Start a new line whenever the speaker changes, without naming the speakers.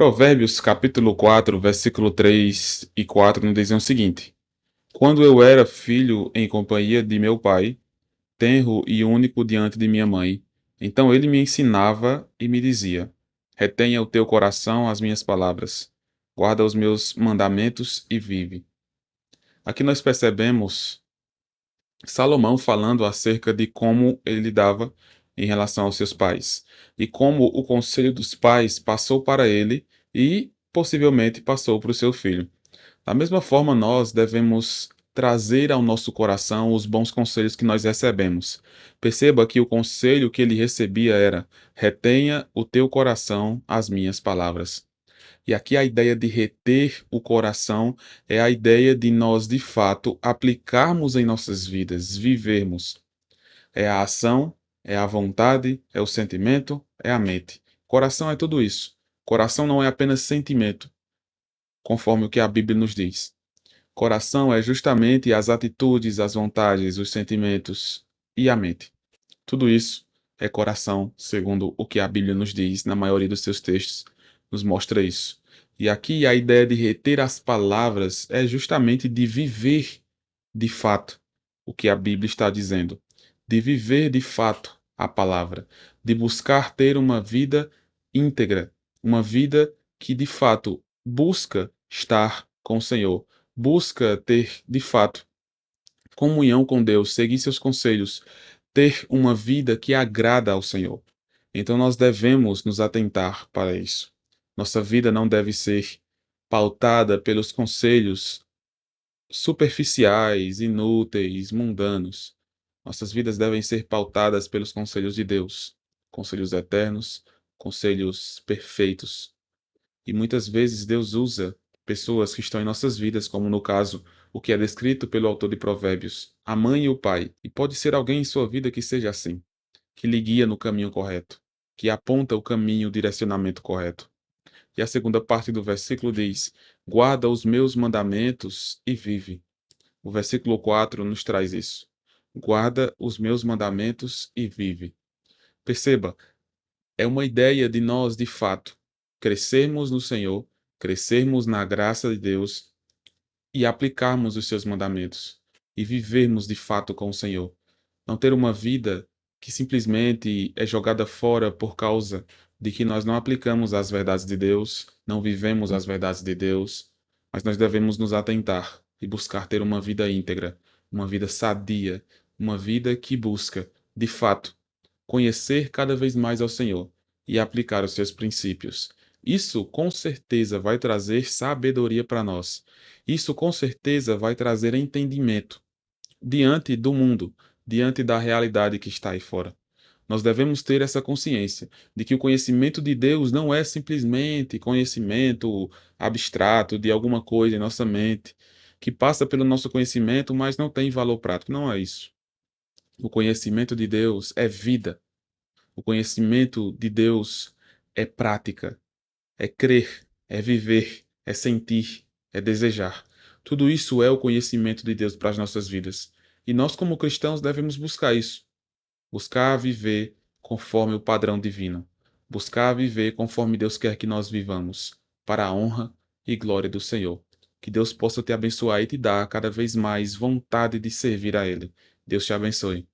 Provérbios capítulo 4, versículo 3 e 4 nos dizem o seguinte: Quando eu era filho em companhia de meu pai, tenro e único diante de minha mãe, então ele me ensinava e me dizia: Retenha o teu coração as minhas palavras, guarda os meus mandamentos e vive. Aqui nós percebemos Salomão falando acerca de como ele lidava em relação aos seus pais e como o conselho dos pais passou para ele e possivelmente passou para o seu filho. Da mesma forma, nós devemos trazer ao nosso coração os bons conselhos que nós recebemos. Perceba que o conselho que ele recebia era: retenha o teu coração as minhas palavras. E aqui a ideia de reter o coração é a ideia de nós, de fato, aplicarmos em nossas vidas, vivermos. É a ação, é a vontade, é o sentimento, é a mente. Coração é tudo isso. Coração não é apenas sentimento, conforme o que a Bíblia nos diz. Coração é justamente as atitudes, as vontades, os sentimentos e a mente. Tudo isso é coração, segundo o que a Bíblia nos diz, na maioria dos seus textos, nos mostra isso. E aqui a ideia de reter as palavras é justamente de viver de fato o que a Bíblia está dizendo, de viver de fato a palavra, de buscar ter uma vida íntegra, uma vida que de fato busca estar com o Senhor, busca ter de fato comunhão com Deus, seguir seus conselhos, ter uma vida que agrada ao Senhor. Então nós devemos nos atentar para isso. Nossa vida não deve ser pautada pelos conselhos superficiais, inúteis, mundanos. Nossas vidas devem ser pautadas pelos conselhos de Deus, conselhos eternos, conselhos perfeitos. E muitas vezes Deus usa pessoas que estão em nossas vidas, como no caso, o que é descrito pelo autor de Provérbios, a mãe e o pai. E pode ser alguém em sua vida que seja assim, que lhe guia no caminho correto, que aponta o caminho, o direcionamento correto. E a segunda parte do versículo diz: Guarda os meus mandamentos e vive. O versículo 4 nos traz isso. Guarda os meus mandamentos e vive. Perceba, é uma ideia de nós, de fato, crescermos no Senhor, crescermos na graça de Deus e aplicarmos os seus mandamentos e vivermos de fato com o Senhor. Não ter uma vida que simplesmente é jogada fora por causa de que nós não aplicamos as verdades de Deus, não vivemos as verdades de Deus, mas nós devemos nos atentar e buscar ter uma vida íntegra, uma vida sadia, uma vida que busca, de fato, conhecer cada vez mais ao Senhor e aplicar os seus princípios. Isso com certeza vai trazer sabedoria para nós. Isso com certeza vai trazer entendimento diante do mundo, diante da realidade que está aí fora. Nós devemos ter essa consciência de que o conhecimento de Deus não é simplesmente conhecimento abstrato de alguma coisa em nossa mente, que passa pelo nosso conhecimento, mas não tem valor prático. Não é isso. O conhecimento de Deus é vida. O conhecimento de Deus é prática, é crer, é viver, é sentir, é desejar. Tudo isso é o conhecimento de Deus para as nossas vidas. E nós, como cristãos, devemos buscar isso. Buscar viver conforme o padrão divino. Buscar viver conforme Deus quer que nós vivamos, para a honra e glória do Senhor. Que Deus possa te abençoar e te dar cada vez mais vontade de servir a Ele. Deus te abençoe.